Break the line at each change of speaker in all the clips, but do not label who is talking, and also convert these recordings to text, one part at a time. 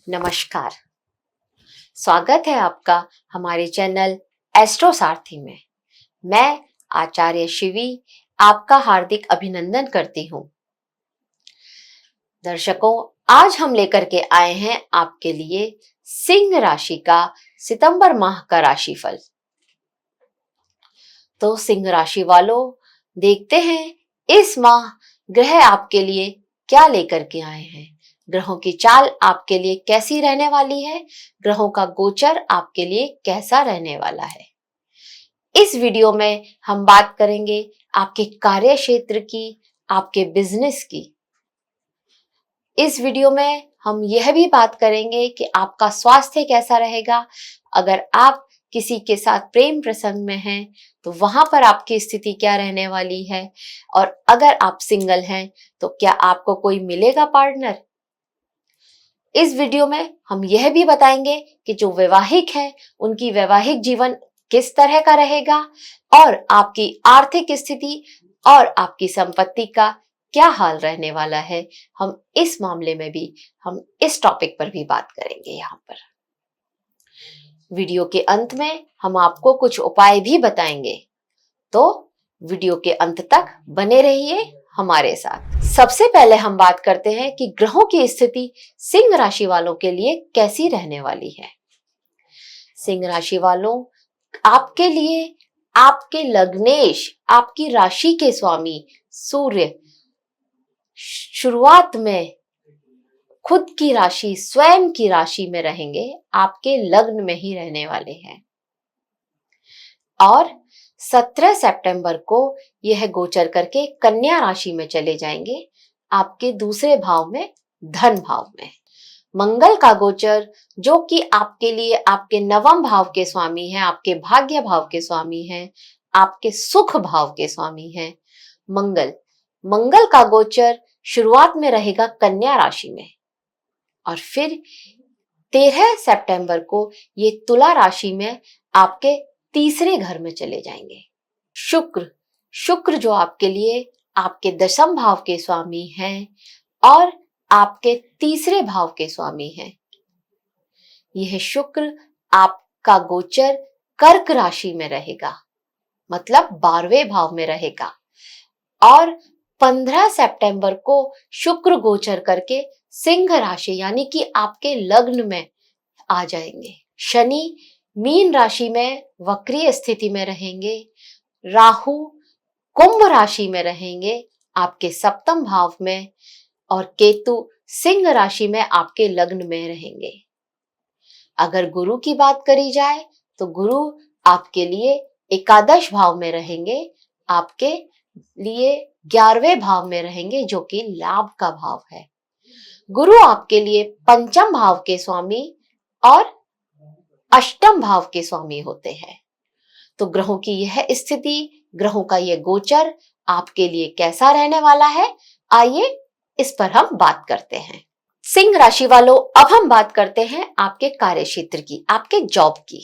नमस्कार। स्वागत है आपका हमारे चैनल एस्ट्रो सारथी में। मैं आचार्य शिवी आपका हार्दिक अभिनंदन करती हूँ। दर्शकों, आज हम लेकर के आए हैं आपके लिए सिंह राशि का सितंबर माह का राशिफल। तो सिंह राशि वालों, देखते हैं इस माह ग्रह आपके लिए क्या लेकर के आए हैं। ग्रहों की चाल आपके लिए कैसी रहने वाली है, ग्रहों का गोचर आपके लिए कैसा रहने वाला है। इस वीडियो में हम बात करेंगे आपके कार्य क्षेत्र की, आपके बिजनेस की। इस वीडियो में हम यह भी बात करेंगे कि आपका स्वास्थ्य कैसा रहेगा। अगर आप किसी के साथ प्रेम प्रसंग में हैं तो वहां पर आपकी स्थिति क्या रहने वाली है, और अगर आप सिंगल हैं तो क्या आपको कोई मिलेगा पार्टनर। इस वीडियो में हम यह भी बताएंगे कि जो वैवाहिक हैं उनकी वैवाहिक जीवन किस तरह का रहेगा, और आपकी आर्थिक स्थिति और आपकी संपत्ति का क्या हाल रहने वाला है। हम इस मामले में भी हम इस टॉपिक पर भी बात करेंगे। यहाँ पर वीडियो के अंत में हम आपको कुछ उपाय भी बताएंगे, तो वीडियो के अंत तक बने रहिए हमारे साथ। सबसे पहले हम बात करते हैं कि ग्रहों की स्थिति सिंह राशि वालों के लिए कैसी रहने वाली है। सिंह राशि वालों, आपके लिए आपके लग्नेश, आपकी राशि के स्वामी सूर्य शुरुआत में खुद की राशि, स्वयं की राशि में रहेंगे, आपके लग्न में ही रहने वाले हैं। और 17 सितंबर को यह गोचर करके कन्या राशि में चले जाएंगे, आपके दूसरे भाव में, धन भाव में। मंगल का गोचर, जो कि आपके लिए आपके नवम भाव के स्वामी हैं, आपके भाग्य भाव के स्वामी हैं, आपके सुख भाव के स्वामी हैं। मंगल का गोचर शुरुआत में रहेगा कन्या राशि में, और फिर 13 सितंबर को ये तुला राशि में आपके तीसरे घर में चले जाएंगे। शुक्र जो आपके लिए आपके दशम भाव के स्वामी हैं और आपके तीसरे भाव के स्वामी हैं। यह शुक्र आपका गोचर कर्क राशि में रहेगा, मतलब 12वें भाव में रहेगा, और 15 सितंबर को शुक्र गोचर करके सिंह राशि यानी कि आपके लग्न में आ जाएंगे। शनि मीन राशि में वक्रीय स्थिति में रहेंगे। राहु कुंभ राशि में रहेंगे, आपके सप्तम भाव में, और केतु सिंह राशि में आपके लग्न में रहेंगे। अगर गुरु की बात करी जाए तो गुरु आपके लिए एकादश भाव में रहेंगे, आपके लिए 11वें भाव में रहेंगे, जो कि लाभ का भाव है। गुरु आपके लिए पंचम भाव के स्वामी और अष्टम भाव के स्वामी होते हैं। तो ग्रहों की यह स्थिति, ग्रहों का यह गोचर आपके लिए कैसा रहने वाला है, आइए इस पर हम बात करते हैं। सिंह राशि वालों, अब हम बात करते हैं आपके कार्य क्षेत्र की, आपके जॉब की।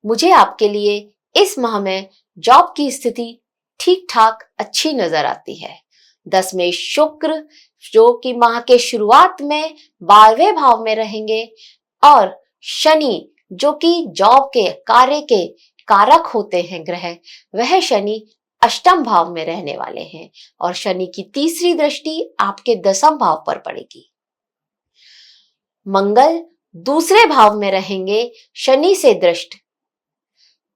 मुझे आपके लिए इस माह में जॉब की स्थिति ठीक ठाक अच्छी नजर आती है। 10 में शुक्र, जो कि माह के शुरुआत में 12वें भाव में रहेंगे, और शनि, जो कि जॉब के कार्य के कारक होते हैं ग्रह, वह शनि अष्टम भाव में रहने वाले हैं, और शनि की तीसरी दृष्टि आपके दसम भाव पर पड़ेगी। मंगल दूसरे भाव में रहेंगे, शनि से दृष्ट।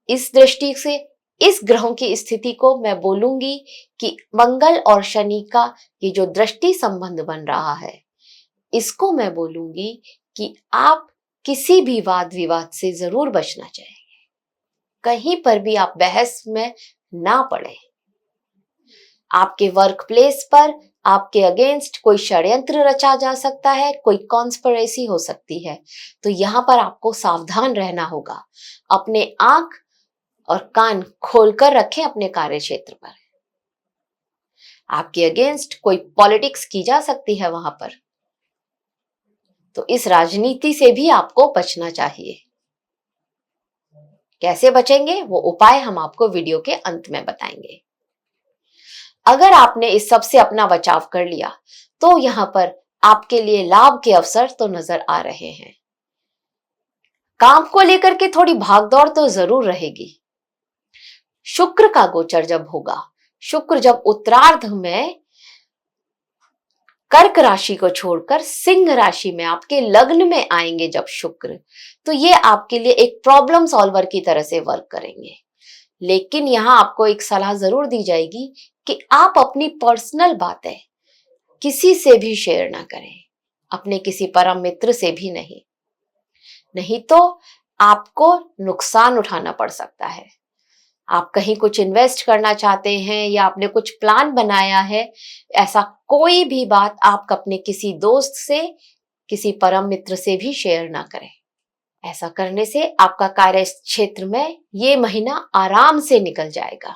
इस दृष्टि से इस ग्रहों की स्थिति को मैं बोलूंगी कि मंगल और शनि का ये जो दृष्टि संबंध बन रहा है, इसको मैं बोलूंगी कि आप किसी भी वाद विवाद से जरूर बचना चाहिए। कहीं पर भी आप बहस में ना पड़े। आपके वर्क प्लेस पर आपके अगेंस्ट कोई षड्यंत्र रचा जा सकता है, कोई कॉन्स्पिरेसी हो सकती है, तो यहाँ पर आपको सावधान रहना होगा। अपने आंख और कान खोलकर रखें अपने कार्य क्षेत्र पर। आपके अगेंस्ट कोई पॉलिटिक्स की जा सकती है वहां पर, तो इस राजनीति से भी आपको बचना चाहिए। कैसे बचेंगे वो उपाय हम आपको वीडियो के अंत में बताएंगे। अगर आपने इस सब से अपना बचाव कर लिया तो यहाँ पर आपके लिए लाभ के अवसर तो नजर आ रहे हैं। काम को लेकर के थोड़ी भागदौड़ तो जरूर रहेगी। शुक्र का गोचर जब होगा, शुक्र जब उत्तरार्ध में कर्क राशि को छोड़कर सिंह राशि में आपके लग्न में आएंगे जब शुक्र, तो ये आपके लिए एक प्रॉब्लम सॉल्वर की तरह से वर्क करेंगे। लेकिन यहां आपको एक सलाह जरूर दी जाएगी कि आप अपनी पर्सनल बातें किसी से भी शेयर ना करें, अपने किसी परम मित्र से भी नहीं, नहीं तो आपको नुकसान उठाना पड़ सकता है। आप कहीं कुछ इन्वेस्ट करना चाहते हैं या आपने कुछ प्लान बनाया है, ऐसा कोई भी बात आप अपने किसी दोस्त से, किसी परम मित्र से भी शेयर ना करें। ऐसा करने से आपका कार्य क्षेत्र में ये महीना आराम से निकल जाएगा।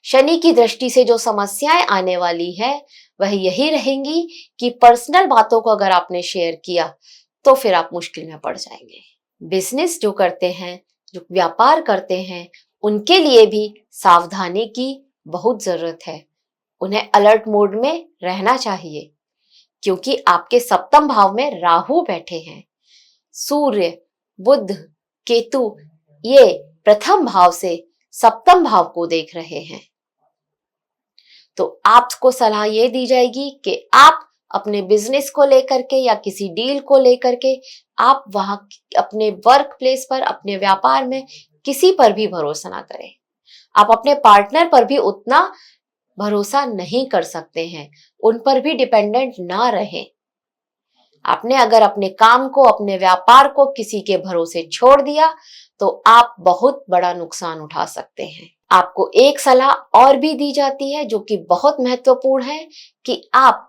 शनि की दृष्टि से जो समस्याएं आने वाली है वह यही रहेंगी कि पर्सनल बातों को अगर आपने शेयर किया तो फिर आप मुश्किल में पड़ जाएंगे। बिजनेस जो करते हैं, जो व्यापार करते हैं, उनके लिए भी सावधानी की बहुत जरूरत है। उन्हें अलर्ट मोड में रहना चाहिए क्योंकि आपके सप्तम भाव में राहु बैठे हैं। सूर्य, बुध, केतु ये प्रथम भाव से सप्तम भाव को देख रहे हैं। तो आपको सलाह ये दी जाएगी कि आप अपने बिजनेस को लेकर के या किसी डील को लेकर के आप वहां अपने वर्क प्लेस पर, अपने व्यापार में किसी पर भी भरोसा ना करें। आप अपने पार्टनर पर भी उतना भरोसा नहीं कर सकते हैं, उन पर भी डिपेंडेंट ना रहें। आपने अगर अपने काम को, अपने व्यापार को किसी के भरोसे छोड़ दिया तो आप बहुत बड़ा नुकसान उठा सकते हैं। आपको एक सलाह और भी दी जाती है जो कि बहुत महत्वपूर्ण है कि आप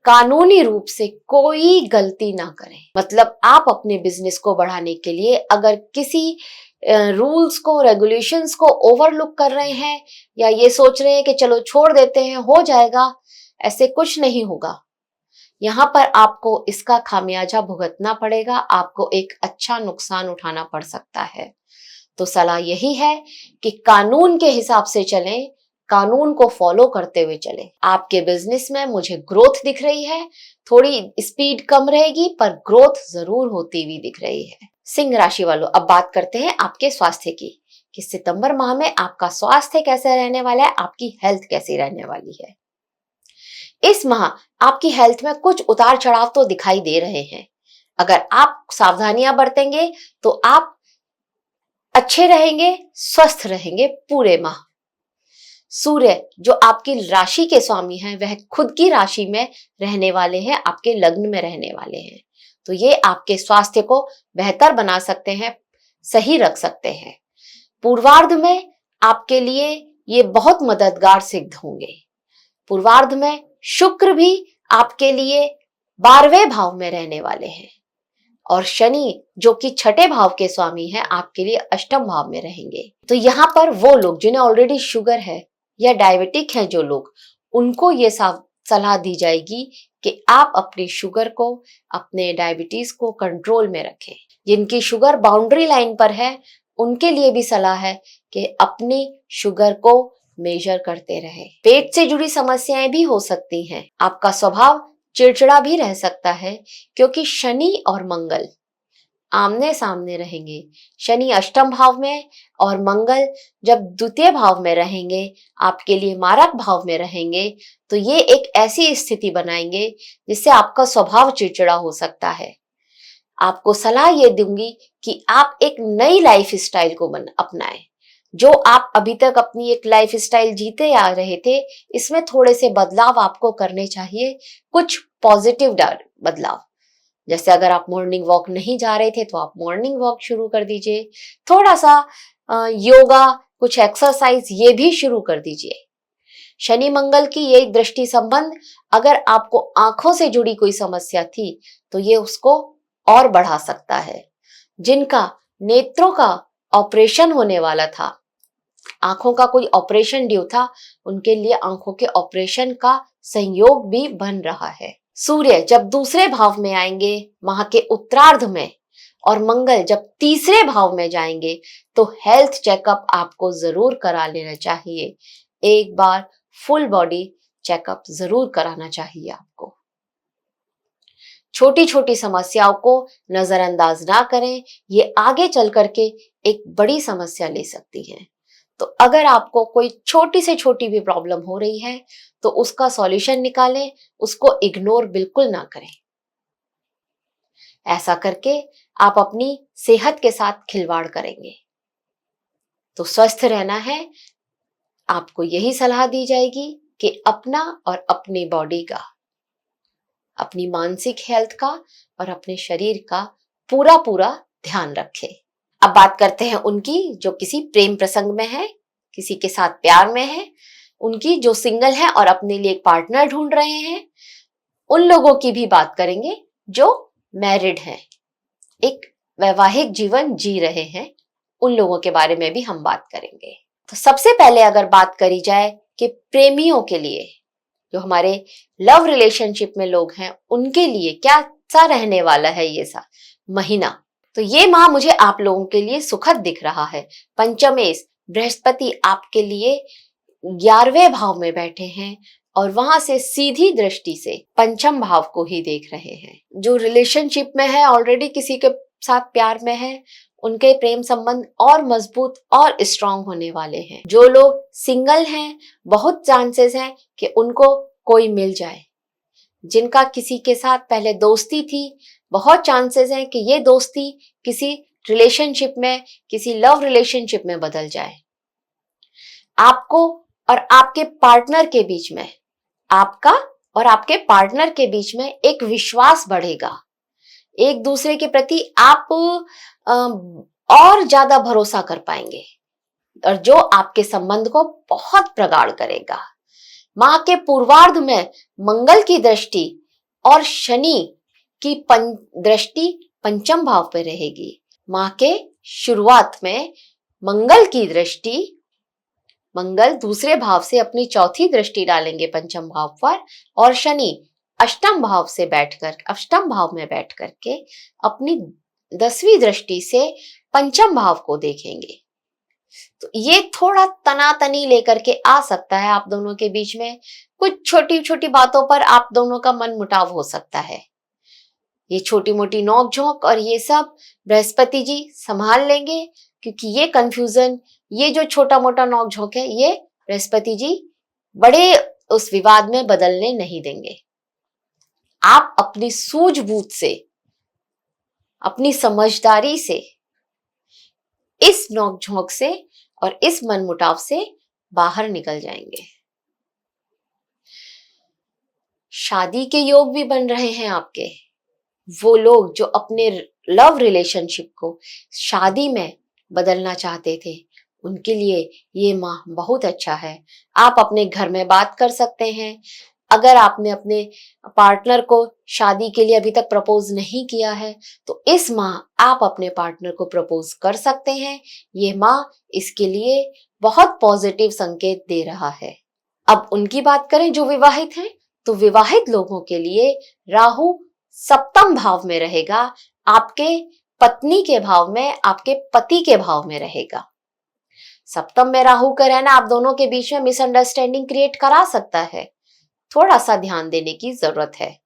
कानूनी रूप से कोई गलती ना करें। मतलब आप अपने बिजनेस को बढ़ाने के लिए अगर किसी रूल्स को, रेगुलेशंस को ओवरलुक कर रहे हैं या ये सोच रहे हैं कि चलो छोड़ देते हैं, हो जाएगा, ऐसे कुछ नहीं होगा। यहाँ पर आपको इसका खामियाजा भुगतना पड़ेगा, आपको एक अच्छा नुकसान उठाना पड़ सकता है। तो सलाह यही है कि कानून के हिसाब से चलें, कानून को फॉलो करते हुए चलें। आपके बिजनेस में मुझे ग्रोथ दिख रही है, थोड़ी स्पीड कम रहेगी पर ग्रोथ जरूर होती हुई दिख रही है। सिंह राशि वालों, अब बात करते हैं आपके स्वास्थ्य की कि सितंबर माह में आपका स्वास्थ्य कैसे रहने वाला है, आपकी हेल्थ कैसी रहने वाली है। इस माह आपकी हेल्थ में कुछ उतार चढ़ाव तो दिखाई दे रहे हैं। अगर आप सावधानियां बरतेंगे तो आप अच्छे रहेंगे, स्वस्थ रहेंगे पूरे माह। सूर्य जो आपकी राशि के स्वामी हैं वह खुद की राशि में रहने वाले हैं, आपके लग्न में रहने वाले हैं, तो ये आपके स्वास्थ्य को बेहतर बना सकते हैं, सही रख सकते हैं। पूर्वार्ध में आपके लिए ये बहुत मददगार सिद्ध होंगे। पूर्वार्ध में शुक्र भी आपके लिए 12वें भाव में रहने वाले हैं और शनि जो कि छठे भाव के स्वामी हैं आपके लिए अष्टम भाव में रहेंगे। तो यहाँ पर वो लोग जिन्हें ऑलरेडी शुगर है या डायबिटिक है, जो लोग, उनको ये सलाह दी जाएगी कि आप अपनी शुगर को, अपने डायबिटीज को कंट्रोल में रखें। जिनकी शुगर बाउंड्री लाइन पर है उनके लिए भी सलाह है कि अपनी शुगर को मेजर करते रहे। पेट से जुड़ी समस्याएं भी हो सकती हैं। आपका स्वभाव चिड़चिड़ा भी रह सकता है क्योंकि शनि और मंगल आमने सामने रहेंगे। शनि अष्टम भाव में और मंगल जब द्वितीय भाव में रहेंगे, आपके लिए मारक भाव में रहेंगे, तो ये एक ऐसी स्थिति बनाएंगे जिससे आपका स्वभाव चिड़चिड़ा हो सकता है। आपको सलाह ये दूंगी कि आप एक नई लाइफ स्टाइल को अपनाएं। जो आप अभी तक अपनी एक लाइफ स्टाइल जीते आ रहे थे, इसमें थोड़े से बदलाव आपको करने चाहिए, कुछ पॉजिटिव बदलाव। जैसे अगर आप मॉर्निंग वॉक नहीं जा रहे थे तो आप मॉर्निंग वॉक शुरू कर दीजिए, थोड़ा सा योगा, कुछ एक्सरसाइज ये भी शुरू कर दीजिए। शनि मंगल की ये दृष्टि संबंध, अगर आपको आंखों से जुड़ी कोई समस्या थी तो ये उसको और बढ़ा सकता है। जिनका नेत्रों का ऑपरेशन होने वाला था, आंखों का कोई ऑपरेशन ड्यू था, उनके लिए आंखों के ऑपरेशन का संयोग भी बन रहा है। सूर्य जब दूसरे भाव में आएंगे माह के उत्तरार्ध में और मंगल जब तीसरे भाव में जाएंगे तो हेल्थ चेकअप आपको जरूर करा लेना चाहिए। एक बार फुल बॉडी चेकअप जरूर कराना चाहिए आपको। छोटी छोटी समस्याओं को नजरअंदाज ना करें, ये आगे चल करके एक बड़ी समस्या ले सकती है। तो अगर आपको कोई छोटी से छोटी भी प्रॉब्लम हो रही है तो उसका सॉल्यूशन निकालें, उसको इग्नोर बिल्कुल ना करें। ऐसा करके आप अपनी सेहत के साथ खिलवाड़ करेंगे। तो स्वस्थ रहना है, आपको यही सलाह दी जाएगी कि अपना और अपनी बॉडी का, अपनी मानसिक हेल्थ का और अपने शरीर का पूरा पूरा ध्यान रखें। अब बात करते हैं उनकी जो किसी प्रेम प्रसंग में है, किसी के साथ प्यार में है, उनकी जो सिंगल है और अपने लिए एक पार्टनर ढूंढ रहे हैं। उन लोगों की भी बात करेंगे जो मैरिड हैं, एक वैवाहिक जीवन जी रहे हैं, उन लोगों के बारे में भी हम बात करेंगे। तो सबसे पहले अगर बात करी जाए कि प्रेमियों के लिए, जो हमारे लव रिलेशनशिप में लोग हैं, उनके लिए क्या सा रहने वाला है ये सा महीना। तो ये माह मुझे आप लोगों के लिए सुखद दिख रहा है। पंचमेश बृहस्पति आपके लिए 11वें भाव में बैठे हैं और वहां से सीधी दृष्टि से पंचम भाव को ही देख रहे हैं। जो रिलेशनशिप में है, ऑलरेडी किसी के साथ प्यार में है, उनके प्रेम संबंध और मजबूत और स्ट्रांग होने वाले हैं। जो लोग सिंगल हैं, बहुत चांसेस हैं कि उनको कोई मिल जाए। जिनका किसी के साथ पहले दोस्ती थी, बहुत चांसेस हैं कि ये दोस्ती किसी रिलेशनशिप में, किसी लव रिलेशनशिप में बदल जाए। आपको और आपके पार्टनर के बीच में, आपका और आपके पार्टनर के बीच में एक विश्वास बढ़ेगा। एक दूसरे के प्रति आप और ज्यादा भरोसा कर पाएंगे और जो आपके संबंध को बहुत प्रगाढ़ करेगा। माह के पूर्वार्ध में मंगल की दृष्टि और शनि की दृष्टि पंचम भाव पर रहेगी। माह के शुरुआत में मंगल की दृष्टि, मंगल दूसरे भाव से अपनी चौथी दृष्टि डालेंगे पंचम भाव पर, और शनि अष्टम भाव से बैठकर, अष्टम भाव में बैठ करके अपनी 10वीं दृष्टि से पंचम भाव को देखेंगे। तो ये थोड़ा तनातनी लेकर के आ सकता है आप दोनों के बीच में। कुछ छोटी छोटी बातों पर आप दोनों का मन मुटाव हो सकता है। ये छोटी मोटी नोक झोंक और ये सब बृहस्पति जी संभाल लेंगे, क्योंकि ये कंफ्यूजन, ये जो छोटा मोटा नोक झोंक है, ये बृहस्पति जी बड़े उस विवाद में बदलने नहीं देंगे। आप अपनी सूझबूझ से, अपनी समझदारी से, इस नोक झोंक से और इस मनमुटाव से बाहर निकल जाएंगे। शादी के योग भी बन रहे हैं आपके। वो लोग जो अपने लव रिलेशनशिप को शादी में बदलना चाहते थे, उनके लिए ये माह बहुत अच्छा है। आप अपने घर में बात कर सकते हैं। अगर आपने अपने पार्टनर को शादी के लिए अभी तक प्रपोज नहीं किया है, तो इस माह आप अपने पार्टनर को प्रपोज कर सकते हैं। ये माह इसके लिए बहुत पॉजिटिव संकेत दे रहा है। अब उनकी बात करें जो विवाहित हैं, तो विवाहित लोगों के लिए राहु सप्तम भाव में रहेगा, आपके पत्नी के भाव में, आपके पति के भाव में रहेगा। सप्तम में राहु का रहना आप दोनों के बीच में मिसअंडरस्टैंडिंग क्रिएट करा सकता है। थोड़ा सा ध्यान देने की जरूरत है।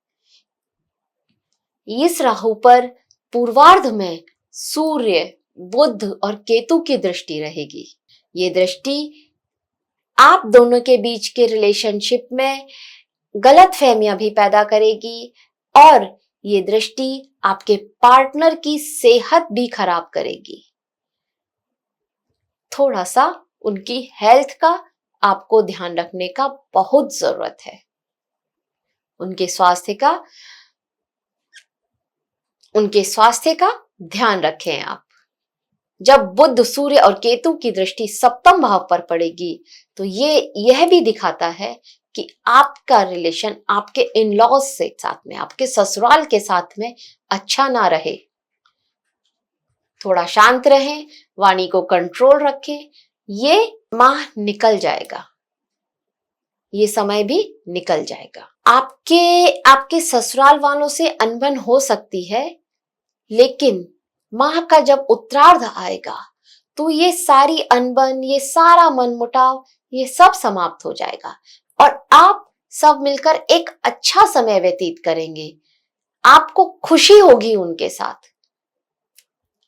इस राहु पर पूर्वार्ध में सूर्य, बुध और केतु की दृष्टि रहेगी। ये दृष्टि आप दोनों के बीच के रिलेशनशिप में गलतफहमियां भी पैदा करेगी और ये दृष्टि आपके पार्टनर की सेहत भी खराब करेगी। थोड़ा सा उनकी हेल्थ का आपको ध्यान रखने का बहुत जरूरत है। उनके स्वास्थ्य का ध्यान रखें आप। जब बुध, सूर्य और केतु की दृष्टि सप्तम भाव पर पड़ेगी, तो यह भी दिखाता है कि आपका रिलेशन आपके इन-लॉज से साथ में, आपके ससुराल के साथ में अच्छा ना रहे। थोड़ा शांत रहें, वाणी को कंट्रोल रखें। ये माह निकल जाएगा, ये समय भी निकल जाएगा। आपके ससुराल वालों से अनबन हो सकती है, लेकिन माह का जब उत्तरार्ध आएगा तो ये सारी अनबन, ये सारा मनमुटाव, ये सब समाप्त हो जाएगा और आप सब मिलकर एक अच्छा समय व्यतीत करेंगे। आपको खुशी होगी उनके साथ।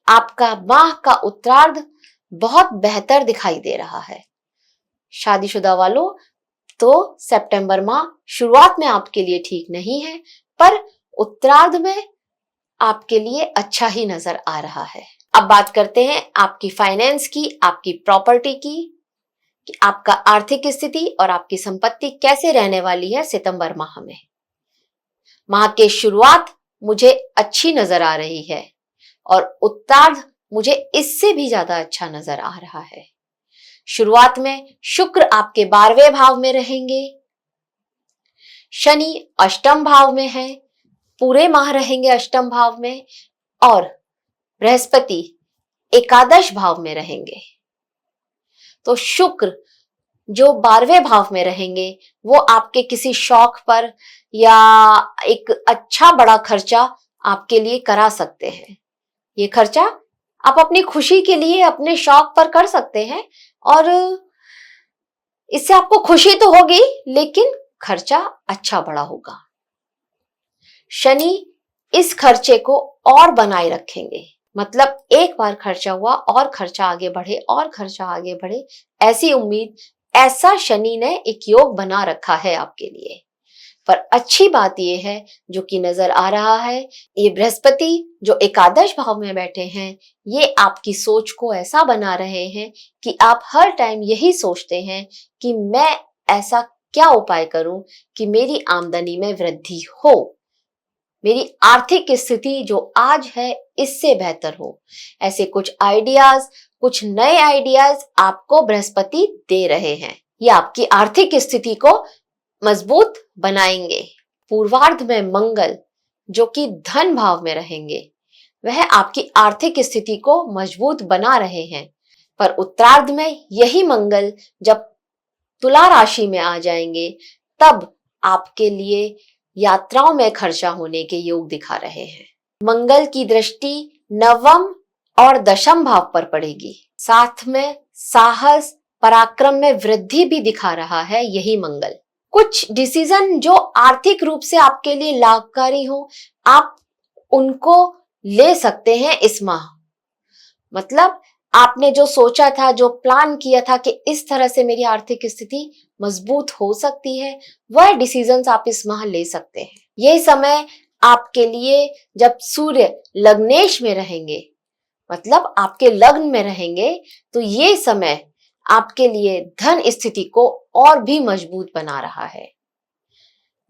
आपका माह का उत्तरार्ध बहुत बेहतर दिखाई दे रहा है। शादीशुदा वालों, तो सितंबर माह शुरुआत में आपके लिए ठीक नहीं है, पर उत्तरार्ध में आपके लिए अच्छा ही नजर आ रहा है। अब बात करते हैं आपकी फाइनेंस की, आपकी प्रॉपर्टी की, कि आपका आर्थिक स्थिति और आपकी संपत्ति कैसे रहने वाली है सितंबर माह में। माह के शुरुआत मुझे अच्छी नजर आ रही है और उत्तरार्ध मुझे इससे भी ज्यादा अच्छा नजर आ रहा है। शुरुआत में शुक्र आपके 12वें भाव में रहेंगे, शनि अष्टम भाव में है, पूरे माह रहेंगे अष्टम भाव में, और बृहस्पति एकादश भाव में रहेंगे। तो शुक्र जो 12वें भाव में रहेंगे वो आपके किसी शौक पर या एक अच्छा बड़ा खर्चा आपके लिए करा सकते हैं। ये खर्चा आप अपनी खुशी के लिए अपने शौक पर कर सकते हैं और इससे आपको खुशी तो होगी, लेकिन खर्चा अच्छा बड़ा होगा। शनि इस खर्चे को और बनाए रखेंगे, मतलब एक बार खर्चा हुआ और खर्चा आगे बढ़े और खर्चा आगे बढ़े, ऐसी उम्मीद, ऐसा शनि ने एक योग बना रखा है आपके लिए। पर अच्छी बात यह है जो कि नजर आ रहा है, ये बृहस्पति जो एकादश भाव में बैठे हैं, ये आपकी सोच को ऐसा बना रहे हैं कि आप हर टाइम यही सोचते हैं कि मैं ऐसा क्या उपाय करूं कि मेरी आमदनी में वृद्धि हो, मेरी आर्थिक स्थिति जो आज है इससे बेहतर हो। ऐसे कुछ आइडियाज, कुछ नए आइडियाज आपको बृहस्पति दे रहे हैं। ये आपकी आर्थिक स्थिति को मजबूत बनाएंगे। पूर्वार्ध में मंगल जो कि धन भाव में रहेंगे, वह आपकी आर्थिक स्थिति को मजबूत बना रहे हैं। पर उत्तरार्ध में यही मंगल जब तुला राशि में आ जाएंगे, तब आपके लिए यात्राओं में खर्चा होने के योग दिखा रहे हैं। मंगल की दृष्टि नवम और दशम भाव पर पड़ेगी, साथ में साहस पराक्रम में वृद्धि भी दिखा रहा है यही मंगल। कुछ डिसीजन जो आर्थिक रूप से आपके लिए लाभकारी हो, आप उनको ले सकते हैं इस माह। मतलब आपने जो सोचा था, जो प्लान किया था कि इस तरह से मेरी आर्थिक स्थिति मजबूत हो सकती है, वह डिसीजंस आप इस माह ले सकते हैं। यह समय आपके लिए जब सूर्य लग्नेश में रहेंगे, मतलब आपके लग्न में रहेंगे, तो ये समय आपके लिए धन स्थिति को और भी मजबूत बना रहा है।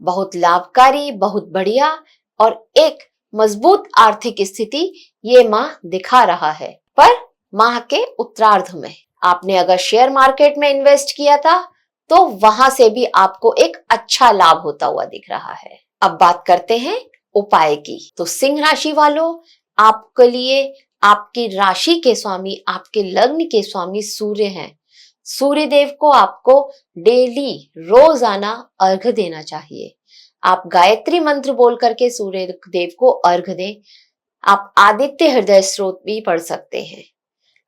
बहुत लाभकारी, बहुत बढ़िया और एक मजबूत आर्थिक स्थिति ये माह दिखा रहा है। पर माह के उत्तरार्ध में आपने अगर शेयर मार्केट में इन्वेस्ट किया था तो वहां से भी आपको एक अच्छा लाभ होता हुआ दिख रहा है। अब बात करते हैं उपाय की। तो सिंह राशि वालों, आपके लिए आपकी राशि के स्वामी, आपके लग्न के स्वामी सूर्य हैं। सूर्य देव को आपको डेली रोजाना अर्घ देना चाहिए। आप गायत्री मंत्र बोल करके सूर्य देव को अर्घ दें। आप आदित्य हृदय स्तोत्र भी पढ़ सकते हैं।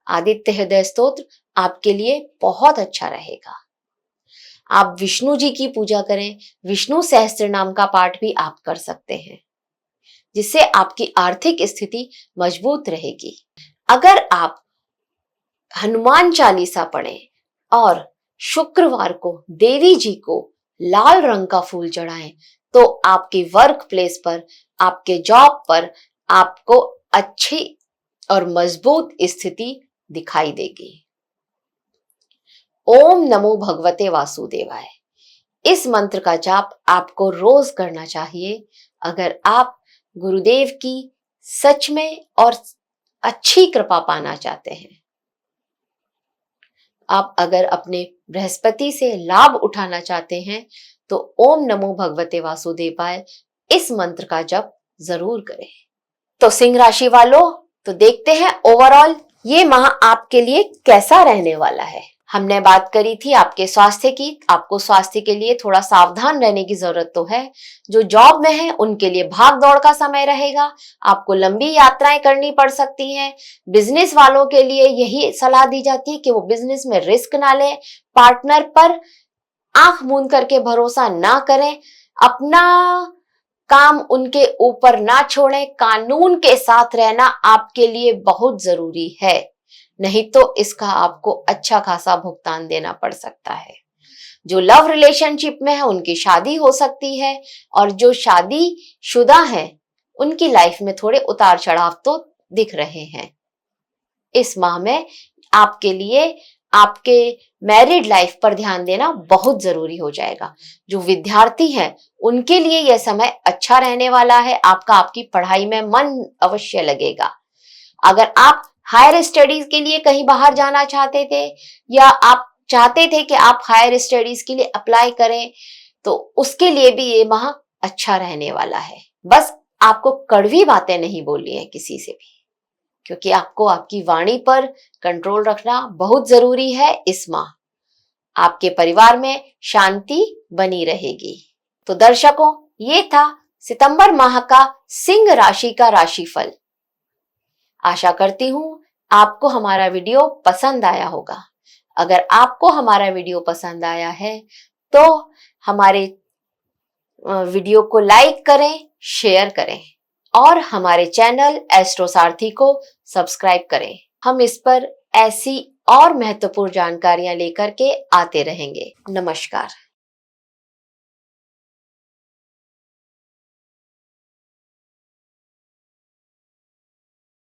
आदित्य हृदय स्तोत्र आपके लिए बहुत अच्छा रहेगा। आप विष्णु जी की पूजा करें, विष्णु सहस्त्र नाम का पाठ भी आप कर सकते हैं, जिससे आपकी आर्थिक स्थिति मजबूत रहेगी। अगर आप हनुमान चालीसा पढ़ें और शुक्रवार को देवी जी को लाल रंग का फूल चढ़ाएं, तो आपके वर्क प्लेस पर, आपके जॉब पर आपको अच्छी और मजबूत स्थिति दिखाई देगी। ओम नमो भगवते वासुदेवाय, इस मंत्र का जाप आपको रोज करना चाहिए अगर आप गुरुदेव की सच में और अच्छी कृपा पाना चाहते हैं। आप अगर अपने बृहस्पति से लाभ उठाना चाहते हैं तो ओम नमो भगवते वासुदेवाय इस मंत्र का जप जरूर करें। तो सिंह राशि वालों, तो देखते हैं ओवरऑल ये माह आपके लिए कैसा रहने वाला है। हमने बात करी थी आपके स्वास्थ्य की। आपको स्वास्थ्य के लिए थोड़ा सावधान रहने की जरूरत तो है। जो जॉब में है उनके लिए भाग दौड़ का समय रहेगा, आपको लंबी यात्राएं करनी पड़ सकती हैं। बिजनेस वालों के लिए यही सलाह दी जाती है कि वो बिजनेस में रिस्क ना लें, पार्टनर पर आंख मूंद करके भरोसा ना करें, अपना काम उनके ऊपर ना छोड़ें, कानून के साथ रहना आपके लिए बहुत जरूरी है, नहीं तो इसका आपको अच्छा खासा भुगतान देना पड़ सकता है। जो लव रिलेशनशिप में है उनकी शादी हो सकती है, और जो शादी शुदा है उनकी लाइफ में थोड़े उतार चढ़ाव तो दिख रहे हैं। इस माह में आपके लिए आपके मैरिड लाइफ पर ध्यान देना बहुत जरूरी हो जाएगा। जो विद्यार्थी हैं उनके लिए यह समय अच्छा रहने वाला है। आपकी पढ़ाई में मन अवश्य लगेगा। अगर आप हायर स्टडीज के लिए कहीं बाहर जाना चाहते थे, या आप चाहते थे कि आप हायर स्टडीज के लिए अप्लाई करें, तो उसके लिए भी ये माह अच्छा रहने वाला है। बस आपको कड़वी बातें नहीं बोलनी है किसी से भी, क्योंकि आपको आपकी वाणी पर कंट्रोल रखना बहुत जरूरी है। इस माह आपके परिवार में शांति बनी रहेगी। तो दर्शकों, ये था सितंबर माह का सिंह राशि का राशिफल। आशा करती हूं आपको हमारा वीडियो पसंद आया होगा। अगर आपको हमारा वीडियो पसंद आया है तो हमारे वीडियो को लाइक करें, शेयर करें और हमारे चैनल एस्ट्रो सारथी को सब्सक्राइब करें। हम इस पर ऐसी और महत्वपूर्ण जानकारियां लेकर के आते रहेंगे। नमस्कार।